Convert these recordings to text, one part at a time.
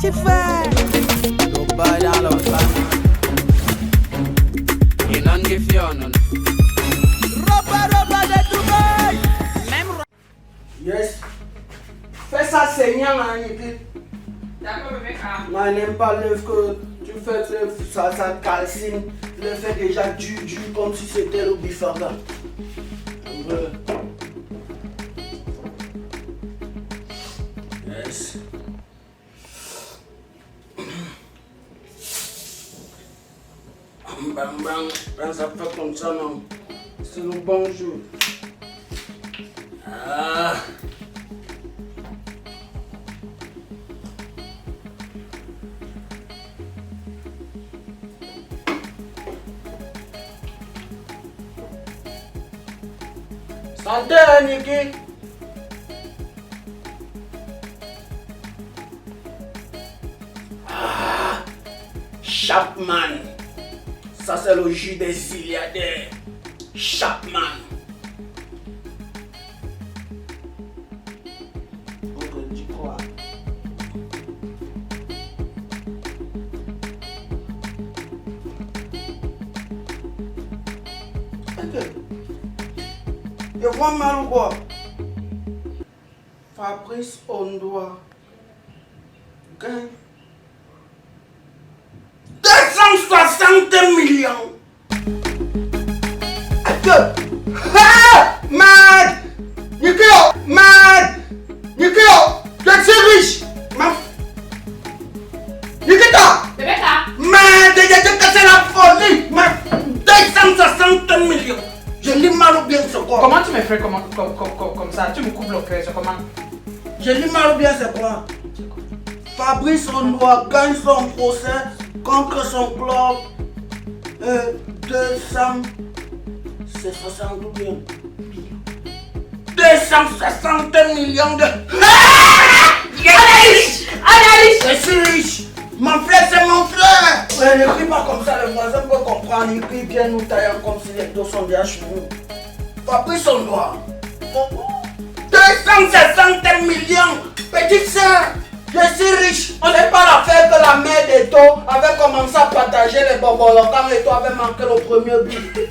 tu fais? Dubai dans l'autre. Il n'en give you none. Roba de Dubaï. Même Yes. Fais ça saignant, hein, Niki. D'accord, bébé. Moi, n'aime pas l'œuf que tu fais, ça calcine. Tu le fais déjà dur, comme si c'était le bifaga. Yes. Bang, bang, ça fait comme ça, non? C'est le bonjour. Ah. Santé, Niki. Ah, Chapman. Ça, c'est le jus des Iliadais. Chapman. On te dit quoi? Je vois mal ou quoi? Fabrice Ondoa gagne 260 millions. Attends. Ah! Mad! Nikio! Mad! Nikio! Je suis riche! Nikita! Bébé, là. Mad! J'ai cassé la folie! 260 millions! Je lis mal ou bien c'est quoi? Comment tu me fais comme ça? Tu me coupes le cœur, c'est comment? Je lis mal ou bien c'est quoi? Fabrice Ondoa gagne son procès contre son club. 200. C'est 60 ou bien? 260 millions de. Analyse! Je suis riche! Mon frère, c'est mon frère! Ouais, ne crie pas comme ça, le voisin peut comprendre. Il crie bien nous taillant comme si les dos sont déjà chez nous. Fabrice Ondoa. 260 millions! Petite soeur, je suis riche. On n'est pas l'affaire que la mère d'Eto avait commencé à partager les bonbons quand Eto avait manqué le premier but.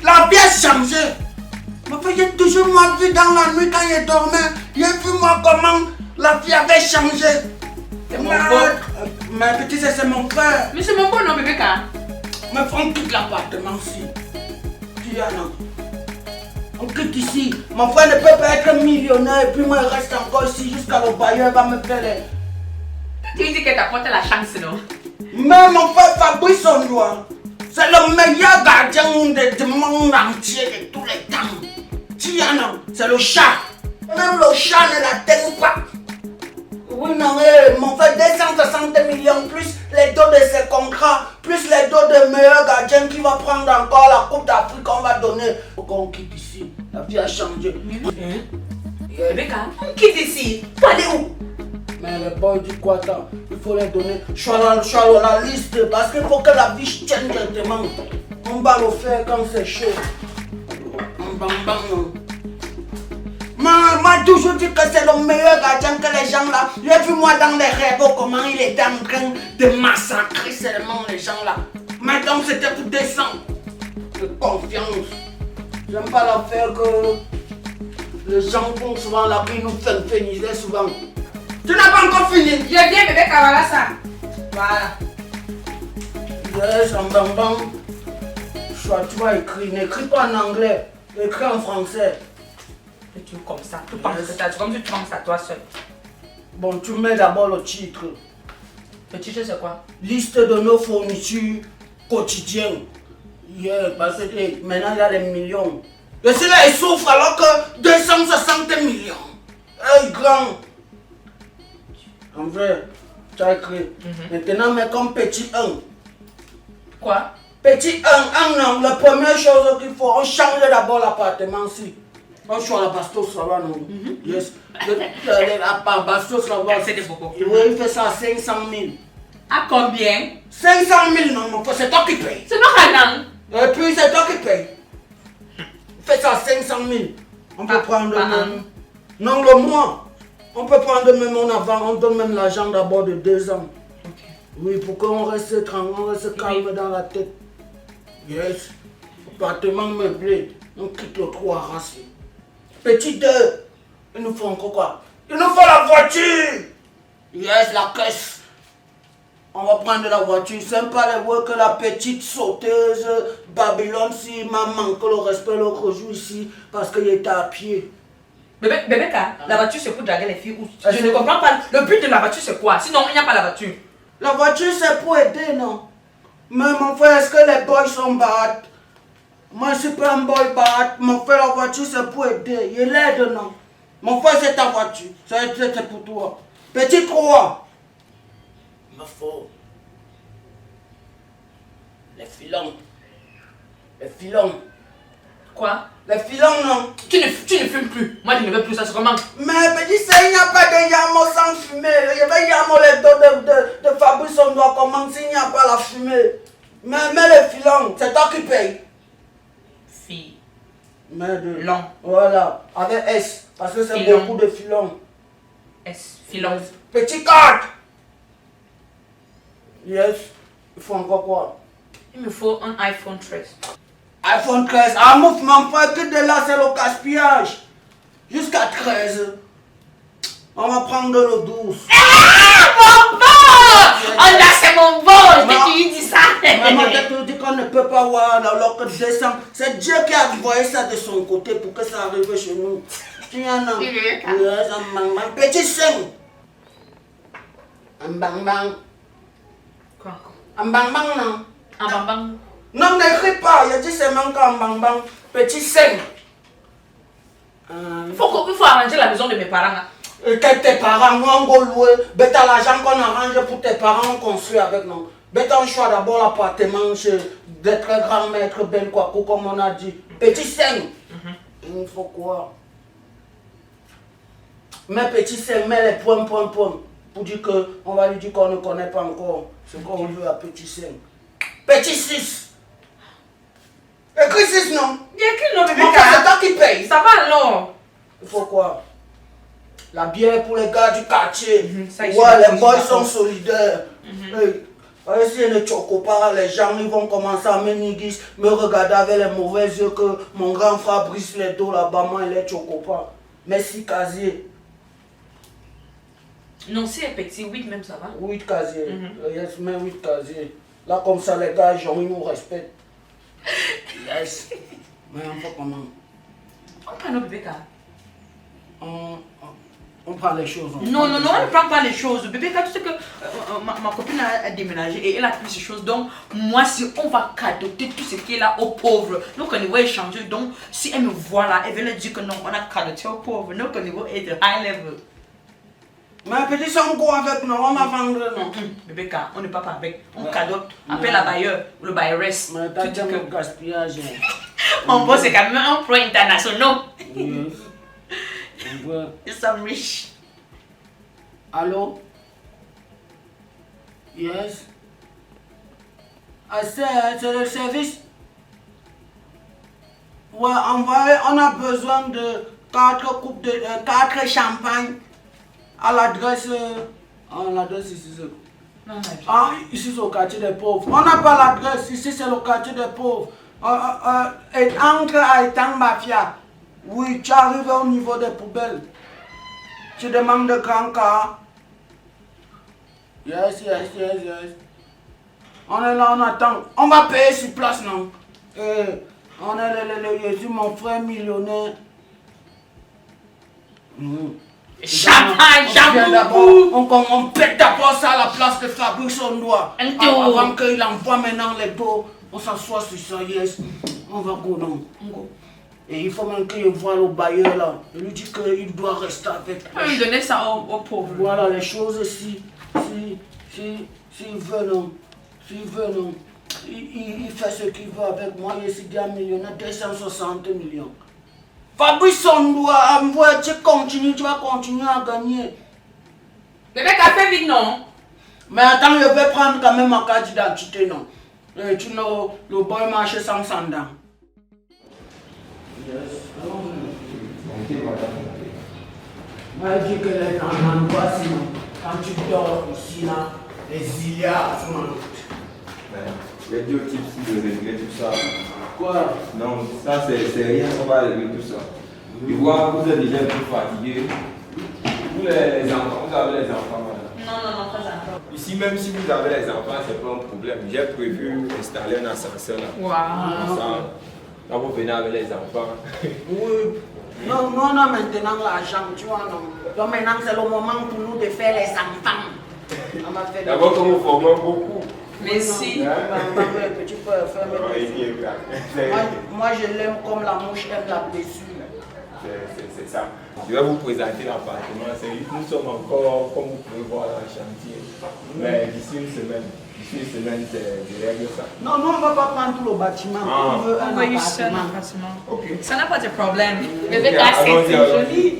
La vie a changé. J'ai toujours moi vu dans la nuit quand il dormait. J'ai vu moi comment la vie avait changé. C'est mon beau. Ma petite sœur, c'est mon frère. Mais c'est mon beau, non, bébé, car? Mais on quitte l'appartement ici. Diana. On quitte ici. Mon frère ne peut pas être millionnaire et puis moi il reste encore ici jusqu'à le bailleur va me faire les. Tu dis que t'as porté la chance, non? Mais mon frère Fabrice Ondoa, c'est le meilleur gardien du monde entier de tous les temps. Diana, c'est le chat. Même le chat ne l'atteint pas. Oui, non, mon frère, 260 millions, plus les dos de ses contrats, plus les dos de meilleurs gardiens qui va prendre encore la Coupe d'Afrique qu'on va donner. Faut qu'on quitte ici. La vie a changé. Bébé, car? On quitte ici. Faut aller où? Mais le boy dit quoi, attends, il faut les donner. Je suis à la liste parce qu'il faut que la vie tienne gentiment. On va le faire quand c'est chaud. Bang, bang. M'a toujours dit que c'est le meilleur gardien que les gens là. J'ai vu moi dans les rêves comment il était en train de massacrer seulement les gens là. Maintenant c'était pour descendre. De confiance. J'aime pas l'affaire que les gens font souvent là, puis nous féminiser souvent. Tu n'as pas encore fini. Je viens, bébé, car voilà ça. Voilà. Yes, en bang bang. Tu vas écrire, n'écris pas en anglais, écris en français. Et tu es comme ça, tu penses que c'est comme si tu penses à toi seul. Bon, tu mets d'abord le titre. Le titre, c'est quoi? Liste de nos fournitures quotidiennes. Yeah, parce que maintenant il y a des millions. Et celui-là il souffre alors que 260 millions. Hey, grand. En vrai, tu as écrit. Maintenant, mais comme petit 1. Quoi? Petit 1, non, la première chose qu'il faut, on change d'abord l'appartement ici. On change la Bastos là-bas, non? Yes. La Bastos là-bas. C'est beaucoup. Oui, il fait ça à 500 000. À combien? 500 000, non, mon frère, c'est toi qui paye. C'est non, Hanan. Et puis, c'est toi qui paye. Fais ça à 500 000. On peut prendre pas le... Non, le mois. On peut prendre même en avant, on donne même l'argent d'abord de 2 ans. Okay. Oui, pour qu'on reste tranquille, on reste calme dans la tête. Yes. Appartement meublé, on quitte le 3 races. Petit 2, il nous faut encore quoi? Il nous faut la voiture. Yes, la caisse. On va prendre la voiture. C'est pas les voix que la petite sauteuse Babylone si m'a manqué le respect l'autre jour ici parce qu'il était à pied. Bébé, la voiture c'est pour draguer les filles ou... Je ne comprends pas. Le but de la voiture c'est quoi? Sinon il n'y a pas la voiture. La voiture c'est pour aider, non? Mais mon frère, est-ce que les boys sont bad? Moi je suis pas un boy bad. Mon frère, la voiture c'est pour aider. Il l'aide, non? Mon frère, c'est ta voiture. C'est pour toi. Petit 3. Ma faut. Les filons. Les filons. Quoi? Les filons, non? Tu ne fumes plus. Moi je ne veux plus ça, c'est comment? Mais petit, il n'y a pas de yamo sans fumée. Il y avait yamo les dos de Fabrice, on doit commencer, il n'y a pas la fumée. Mais les filons, c'est toi qui paye. Fille. Mais de Long. Voilà, avec S, parce que c'est Filon. beaucoup de filons. S. Filon. Petit carte. Yes. Il faut encore quoi? Il me faut un iPhone 13. iPhone 13. Ah, mon frère, que de là, c'est le gaspillage. Jusqu'à 13. On va prendre le 12. Mon bon! Oh là, c'est mon bon! Je t'ai dit ça! Maman, tu dis qu'on ne peut pas voir alors que descend. C'est Dieu qui a envoyé ça de son côté pour que ça arrive chez nous. Tu en as? Yes, un bang bang. Petit 5. Un bang bang. Quoi? Un bang bang, non? Un bambang. Non, n'écris pas. Il a dit c'est manqué un bang bang. Petit 5. Il faut arranger la maison de mes parents. Là. Et tes parents, nous on va louer. Bêta l'argent qu'on arrange pour tes parents, on construit avec nous. Bêta on choisit d'abord l'appartement chez d'être grand maître Ben Kwaku, comme on a dit. Petit 5. Il faut quoi? Mais petit 5, mets les points. Pour dire qu'on va lui dire qu'on ne connaît pas encore ce qu'on veut à petit 5. Petit 6. Écris 6, non? Il y a qui non, bébé? C'est toi qui paye. Ça va alors? Il faut quoi? La bière pour les gars du quartier. Ça, ici, Ouais, les ici, boys d'accord. sont solidaires. Hey, si je ne choco pas, les gens ils vont commencer à me regarder avec les mauvais yeux que mon grand frère brise les dos là-bas, moi il est choco pas. Merci casier. Non, si elle est petit, 8 même ça va. 8 casiers. Yes, mais 8 casiers. Là comme ça les gars ils nous respectent. Yes. Mais on fait comment? On prend nos bébés car. On prend les choses. Non, on ne prend pas les choses. Bébé, quand tu sais que ma copine a déménagé et elle a pris ces choses, donc moi, si on va cadoter tout ce qui est là aux pauvres, nous qu'on va échanger, donc si elle me voit là, elle va leur dire que non, on a cadoté aux pauvres, nous qu'on va être high level. Mais petit, si on go avec nous, on va vendre, non? Bébé, car on n'est pas avec, on cadote, appelle la bailleur ou le bailleresse. Mais t'as dit que gaspillage. Mon boss, c'est quand même un pro international. Yes. Ils sont riches. Allô? Yes. Ah, c'est le service? Ouais, on a besoin de 4 coupes de 4 champagne à l'adresse. L'adresse ici, c'est. Non, Ah, ici c'est au quartier des pauvres. On n'a pas l'adresse, ici c'est le quartier des pauvres. Et entre à Etang Mafia. Oui, tu arrives au niveau des poubelles. Tu demandes de grand cas. Yes. On est là, on attend. On va payer sur place, non? On est je suis mon frère millionnaire. Champagne, on pète d'abord ça à la place de Fabrice on doit. Avant qu'il envoie maintenant les dos, on s'assoit sur ça, yes. On va go, non? Et il faut même qu'il voit le bailleur là. Il lui dit qu'il doit rester avec. On va lui donner ça aux pauvres. Voilà les choses s'il veut, non. S'il veut, non. Il fait ce qu'il veut avec moi. Il est un millionnaire, 260 millions. Fabrice on doit, tu vas continuer à gagner. Bébé, café vite, non? Mais attends, je vais prendre quand même ma carte d'identité, non? Tu sais, le boy marche sans sandal. Elle dit que les angoisses, quand tu dors ici, là, les milliards, Les deux types de régler tout ça. quoi? Non, ça c'est rien, on va régler tout ça. Tu vois, vous êtes déjà un peu fatigué. Vous les enfants, vous avez les enfants maintenant. Non, pas encore. Ici, même si vous avez les enfants, c'est pas un problème. J'ai prévu installer un ascenseur là. Waouh. Ça, quand vous venez avec les enfants. Oui. Non, nous on a maintenant l'argent, tu vois, non. Donc maintenant c'est le moment pour nous de faire les enfants. On va faire D'abord, comme vous formez beaucoup. Merci. Tu peux faire moi, je l'aime comme la mouche aime la blessure. C'est ça. Je vais vous présenter l'appartement. Nous sommes encore, comme vous pouvez voir, dans le chantier. Mais d'ici une semaine, je règle ça. Non, nous on ne va pas prendre tout le bâtiment. On veut un On va juste un appartement. appartement. Ok. Ça n'a pas de problème. Bébé Ok, cassé, allons-y, c'est alors. joli.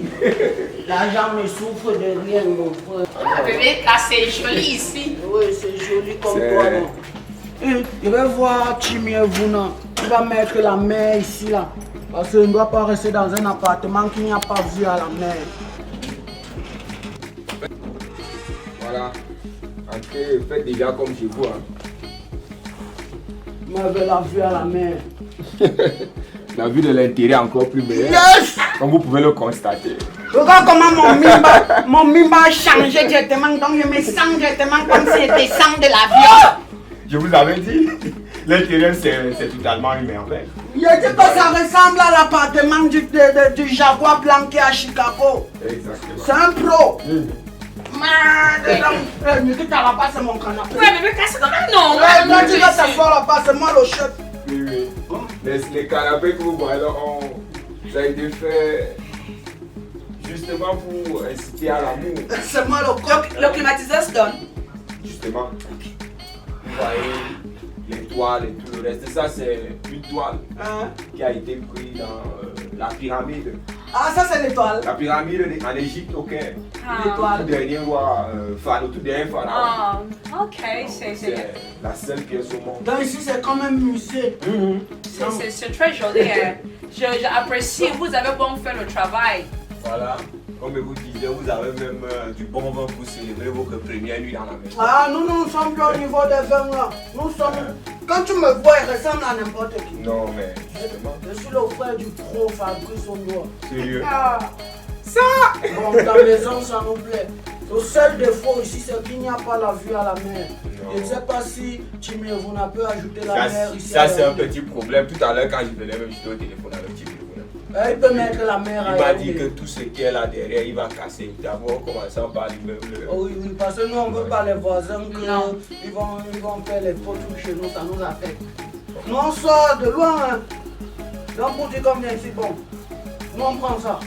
L'argent me souffre de rien, mon frère. Bébé cassé, joli ici. Oui, c'est joli comme C'est- toi, non. Je vais voir Timmy et vous, non. Tu vas mettre la mer ici, là. Parce qu'on ne doit pas rester dans un appartement qui n'y a pas vue à la mer. Voilà. Entrez, faites déjà comme chez vous. Hein. Moi, je veux la vue à la mer. La vue de l'intérieur est encore plus meilleure. Yes! Comme vous pouvez le constater. Regarde comment mon mimba a changé directement. Donc, je me sens directement comme si j'étais sang de l'avion. Je vous avais dit, l'intérieur c'est totalement une merveille. Il a dit que ça ressemble à l'appartement du Jaguar blanc qui est à Chicago. Exactement. C'est un pro. Mm. Mais qui t'a là-bas, c'est mon canapé. Ouais, bébé cassé quand même, non. Toi, tu vas t'asseoir là-bas, c'est moi le chef. Oui, oui. Les canapés que vous voyez là, ça a été fait justement pour inciter à l'amour. C'est moi le coq. Le climatiseur se donne. Justement. Vous voyez les toiles et tout le reste. Ça, c'est une toile Hein? qui a été prise dans la pyramide. Ah, ça, c'est l'étoile. La pyramide en Égypte, au Caire. Le L'étoile. tout dernier roi, pharaon, tout dernier pharaon. Ah, ok, c'est C'est la seule pièce au monde. Donc, ici, c'est comme un musée. c'est très joli. Hein. J'apprécie, vous avez bon fait le travail. Voilà. Comme je vous disais, vous avez même du bon vin pour célébrer votre première nuit dans la maison. Ah, nous ne sommes plus au niveau des vins là. Nous sommes. Quand tu me vois, il ressemble à n'importe qui. Non, mais justement. Je suis le frère du pro Fabrice Ondoa. Sérieux. Ah, ça! Bon, ta maison, ça nous plaît. Le seul défaut ici, c'est qu'il n'y a pas la vue à la mer. Non. Je ne sais pas si Timmy, vous n'avez pas ajouté la mer ici. Ça à c'est un Yaoundé. petit problème. Tout à l'heure, quand je venais, même j'étais au téléphone avec Timmy. Il peut mettre la mer à Il m'a dit Yaoundé. que tout ce qui est là derrière, il va casser. D'abord, commençant par l'immeuble. Oh oui, parce que nous, on ne veut pas les voisins Non. qu'ils vont faire les faux trucs chez nous, ça nous affecte. Nous, on sort de loin. Hein. Donc, pour dire combien ici, bon, nous, on prend ça.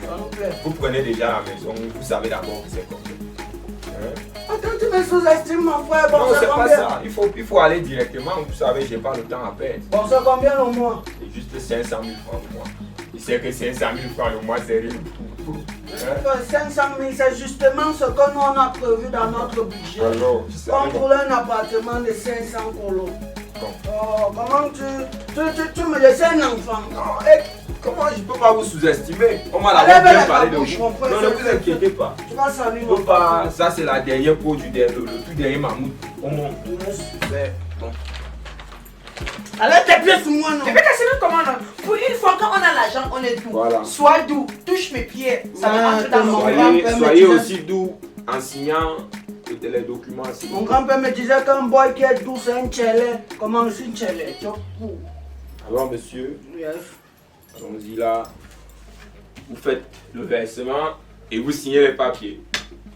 Ça nous plaît. Vous prenez déjà la maison, vous savez d'abord que c'est comme ça. Hein? Attends, tu me sous-estimes, mon frère. Bon, Non, c'est c'est pas combien? ça. Il faut aller directement. Vous savez, j'ai pas le temps à perdre. Bon, c'est combien le mois? C'est juste 500 000 francs le mois. Il sait que 500 000 francs le mois, c'est rien du tout. Hein? 500 000, c'est justement ce que nous, on a prévu dans notre budget. Alors, je savais Comme pour un appartement de 500 colos. Bon. Oh, comment tu me laisses un enfant? Non, comment je peux pas vous sous-estimer? On m'a Allez, d'abord bien mais parlé de bouche, vous. mon frère, Non, ne c'est- vous inquiétez pas. Tu vas saluer Je mon peux pas. Ça, c'est la dernière peau du le tout dernier mammouth. Au monde. Mais bon. Allez, tes pieds sur moi, non? Bébé cassé, comment non? Pour une fois, quand on a l'argent, on est doux. Voilà. Sois doux, touche mes pieds. Ça va rentrer dans mon Soyez- bras. grand-père me Soyez disait- aussi doux en signant les documents. s'il vous Mon plaît. grand-père me disait qu'un boy qui est doux, c'est un tchelé. Comment c'est un tchelé? Tu vois? Alors, monsieur, Yes. allons-y là. Vous faites le versement et vous signez les papiers.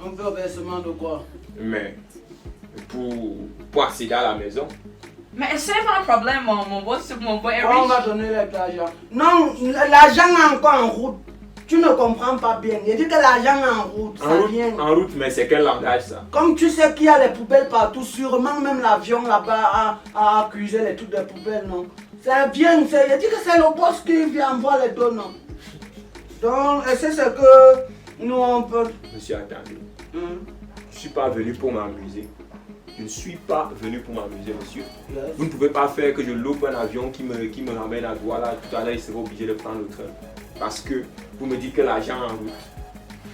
On fait un versement de quoi? Mais pour accéder à la maison, Mais c'est pas un problème, mon boss, mon boy est On va riche. donner l'argent. Non, l'argent est encore en route. Tu ne comprends pas bien. Il dit que l'argent est en route. Ça vient. en route, mais c'est quel langage ça? Comme tu sais qu'il y a les poubelles partout, sûrement même l'avion là-bas a accusé les trucs de poubelles, non? Ça vient, il dit que c'est le boss qui vient voir les dons, non? Donc, et c'est ce que nous on peut... Monsieur, attendez. Hein? Je ne suis pas venu pour m'amuser. Je ne suis pas venu pour m'amuser, monsieur. Yes. Vous ne pouvez pas faire que je loupe un avion qui me ramène à Douala. Tout à l'heure, il sera obligé de prendre le train. Parce que vous me dites que l'argent est en route.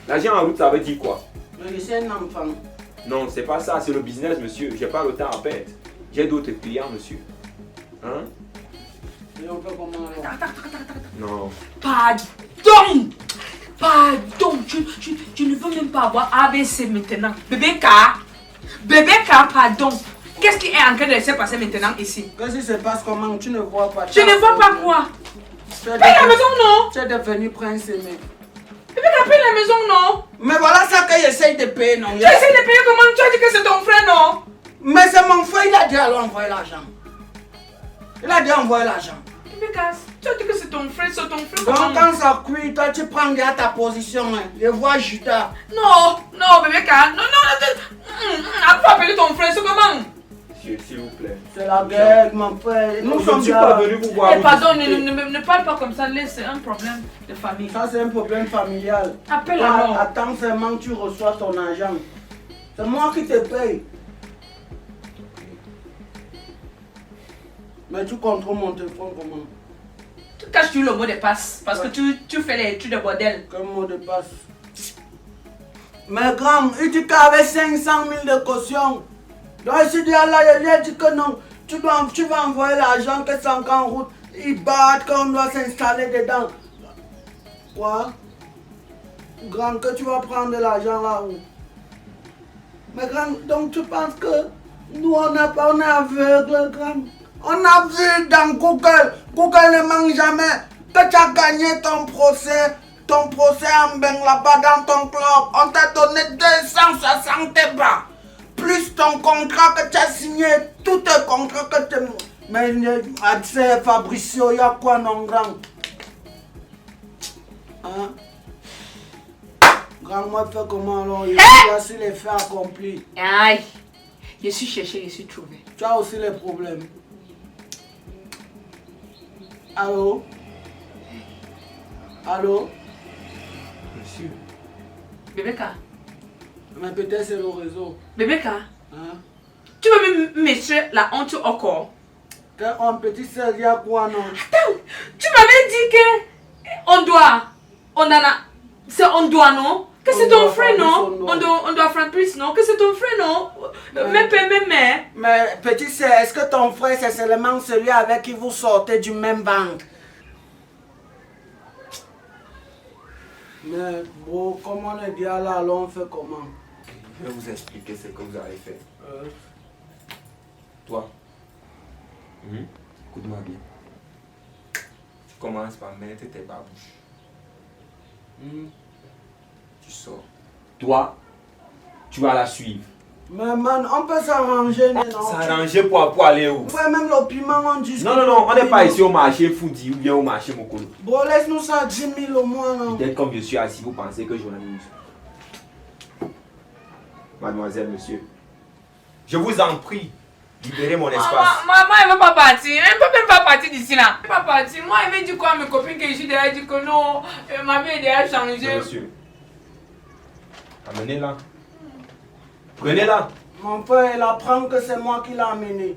L'argent en route, ça veut dire quoi? Mais c'est un enfant. Non, c'est pas ça, c'est le business, monsieur. J'ai pas le temps à perdre. J'ai d'autres clients, monsieur. Hein? Et on fait comment alors? Non. Pardon! Pardon! Je ne veux même pas avoir ABC maintenant. Bébé K! Bébé K, pardon! Qu'est-ce qui est en train de se passer maintenant ici? Qu'est-ce qui se passe comment? Tu ne vois pas. Je ne vois pas quoi? Paye la maison, non? Tu es devenu prince aimé. Bébé K, paye la maison, non? Mais voilà ça qu'il essaye de payer, non? Tu essaies de payer comment? Tu as dit que c'est ton frère, non? Mais c'est mon frère, il a dit alors envoyer l'argent. Il a dit envoyer l'argent. Bébé K, tu as dit que c'est ton frère, Donc comment? quand ça cuit, toi tu prends déjà ta position. Hein. Je vois Judas. Non, non, bébé K, non, faut appeler ton frère, c'est comment? Monsieur, s'il vous plaît. C'est la guerre, mon frère. Nous Je sommes ne suis bien. pas venu vous voir. Eh, pardon, ne parle pas comme ça, laisse, c'est un problème de famille. Ça c'est un problème familial. Appelle Toi, alors. attends seulement que tu reçois ton argent. C'est moi qui te paye. Mais tu contrôles mon téléphone comment? Tu caches le mot de passe parce que tu fais les études de bordel. Quel mot de passe? Mais grand, il dit qu'avec 500 000 de caution. Donc il dit là, il lui a dit que non, tu vas envoyer l'argent que c'est encore en route. Ils battent qu'on doit s'installer dedans. Quoi? Grand, que tu vas prendre l'argent là où? Mais grand, donc tu penses que nous on est aveugle, grand? On a vu dans Google, Google ne manque jamais, que tu as gagné ton procès en bain là-bas dans ton club. On t'a donné 260 bas. Plus ton contrat que tu as signé, tout tes contrats que tu... Mais c'est Fabricio, il y a quoi non grand? Hein? Grand, moi fais comment alors? Il y a aussi les faits accomplis. Aïe, je suis cherché, je suis trouvé. Tu as aussi les problèmes. Allô? Allô? Monsieur. Bébé K. Mais peut-être c'est le réseau. Bébé K. Hein? Tu veux me mettre la honte au corps? Quand on petit sœur, il y a quoi non? Attends, tu m'avais dit que on doit, non? Que c'est ton frère, non? On doit faire plus, non? Que c'est ton frère, non? Même père, même mère. Mais petit sœur, est-ce que ton frère c'est seulement celui avec qui vous sortez du même banque? Mais bon, comme on est bien là, alors on fait comment? Je vais vous expliquer ce que vous allez faire. Toi, écoute-moi bien. Tu commences par mettre tes babouches. Tu sors. Toi, tu vas la suivre. Mais man, on peut s'arranger, non? S'arranger pour aller où? Ouais, même le piment, on discute. Non, on n'est pas ici au marché Foudi ou bien au marché Mokolo. Bon, laisse-nous ça 10 000 au moins, non? Peut-être comme je suis assis, vous pensez que je m'amuse. Mademoiselle, monsieur, je vous en prie, libérez mon espace. Maman, elle ne veut pas partir. Elle ne peut même pas partir d'ici là. Elle ne veut pas partir. Moi, elle veut dire quoi à mes copines que je suis derrière. Elle dit que non, ma vie est déjà changée. Non, monsieur, amenez-la. Prenez-la. Mon père, il apprend que c'est moi qui l'ai amené.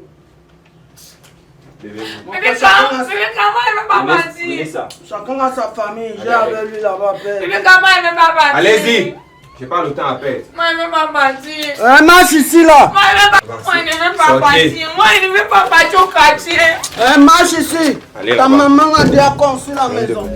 Bébé, Bébé, comment elle ne veut pas prenez partir? ça. Chacun a sa famille, j'ai Allez, avec lui là-bas. Bébé, comment elle ne veut pas partir? Allez-y, j'ai pas le temps à perdre. Moi, elle ne veut pas partir. Un match ici là. Moi, elle ne veut pas partir. Moi, elle ne veut pas partir au quartier. Un match ici. Allez, Ta là-bas. maman a déjà construit la maison.